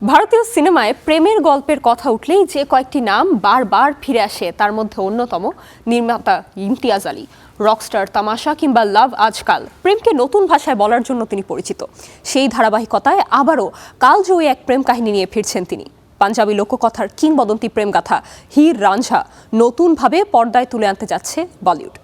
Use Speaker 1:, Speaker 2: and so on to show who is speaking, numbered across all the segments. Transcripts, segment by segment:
Speaker 1: ভারতীয় সিনেমায় প্রেমের গল্পের কথা উঠলেই যে কয়েকটি নাম বারবার ফিরে আসে তার মধ্যে অন্যতম নির্মাতা ইমতিয়াজ আলী। রকস্টার, তামাশা কিংবা লাভ আজকাল প্রেমকে নতুন ভাষায় বলার জন্য তিনি পরিচিত। সেই ধারাবাহিকতায় আবারও কালজয়ী এক প্রেম কাহিনী নিয়ে ফিরছেন তিনি। পাঞ্জাবি লোককথার কিংবদন্তি প্রেমগাথা হির রাঞ্ঝা নতুনভাবে পর্দায় তুলে আনতে যাচ্ছে বলিউড।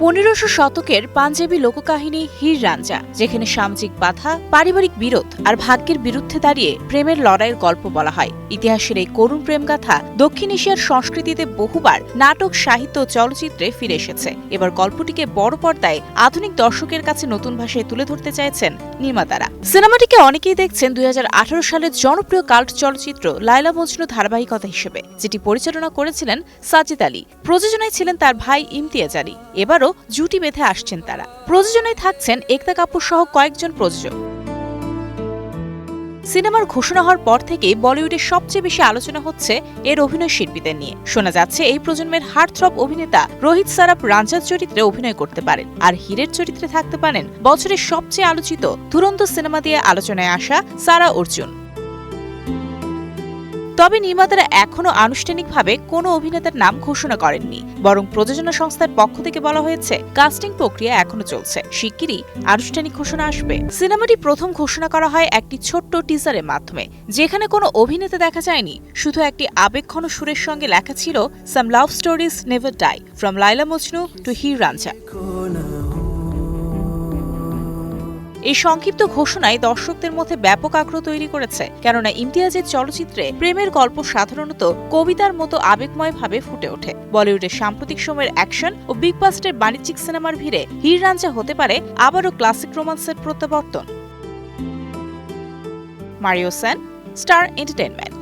Speaker 2: 1500 শতকের পাঞ্জাবি লোককাহিনী হির রাঞ্ঝা, যেখানে সামাজিক বাধা, পারিবারিক বিরোধ আর ভাগ্যের বিরুদ্ধে দাঁড়িয়ে প্রেমের লড়াইয়ের গল্প বলা হয়। ইতিহাসের এই করুণ প্রেমগাথা দক্ষিণ এশিয়ার সংস্কৃতিতে বহুবার নাটক, সাহিত্য ও চলচ্চিত্রে ফিরে এসেছে। এবার গল্পটিকে বড় পর্দায় আধুনিক দর্শকের কাছে নতুন ভাষায় তুলে ধরতে চাইছেন নির্মাতারা। সিনেমাটিকে অনেকেই দেখছেন 2018 সালের জনপ্রিয় কাল্ট চলচ্চিত্র লায়লা মজনু ধারাবাহিকতা হিসেবে, যেটি পরিচালনা করেছিলেন সাজিদ আলী। প্রযোজনায় ছিলেন তার ভাই ইমতিয়াজ আলী। এবারও জুটি বেঁধে আসছেন তারা। প্রযোজনায় থাকছেন একতা কাপুর সহ কয়েকজন প্রযোজক। সিনেমার ঘোষণা হওয়ার পর থেকেই বলিউডের সবচেয়ে বেশি আলোচনা হচ্ছে এর অভিনয় শিল্পীদের নিয়ে। শোনা যাচ্ছে এই প্রজন্মের হার্টথ্রব অভিনেতা রোহিত সারাফ রাঞ্ঝার চরিত্রে অভিনয় করতে পারেন, আর হীরের চরিত্রে থাকতে পারেন বছরের সবচেয়ে আলোচিত ধুরন্ধর সিনেমা দিয়ে আলোচনায় আসা সারা অর্জুন। তবে নির্মাতারা এখনও আনুষ্ঠানিকভাবে কোনো অভিনেতার নাম ঘোষণা করেননি, বরং প্রযোজনা সংস্থার পক্ষ থেকে বলা হয়েছে কাস্টিং প্রক্রিয়া এখনো চলছে, শিগগিরই আনুষ্ঠানিক ঘোষণা আসবে। সিনেমাটি প্রথম ঘোষণা করা হয় একটি ছোট্ট টিজারের মাধ্যমে, যেখানে কোনো অভিনেতা দেখা যায়নি, শুধু একটি আবেগঘন সুরের সঙ্গে লেখা ছিল some love stories never die, from Laila Majnu to Heer Ranjha. এই সংক্ষিপ্ত ঘোষণায় দর্শকদের মধ্যে ব্যাপক আগ্রহ তৈরি করেছে, কেননা ইমতিয়াজের চলচ্চিত্রে প্রেমের গল্প সাধারণত কবিতার মতো আবেগময়ভাবে ফুটে ওঠে। বলিউডের সাম্প্রতিক সময়ের অ্যাকশন ও বিগ বাস্টের বাণিজ্যিক সিনেমার ভিড়ে হির রাঞ্ঝা হতে পারে আবারও ক্লাসিক রোমান্সের প্রত্যাবর্তন। Mario Sen, star entertainment.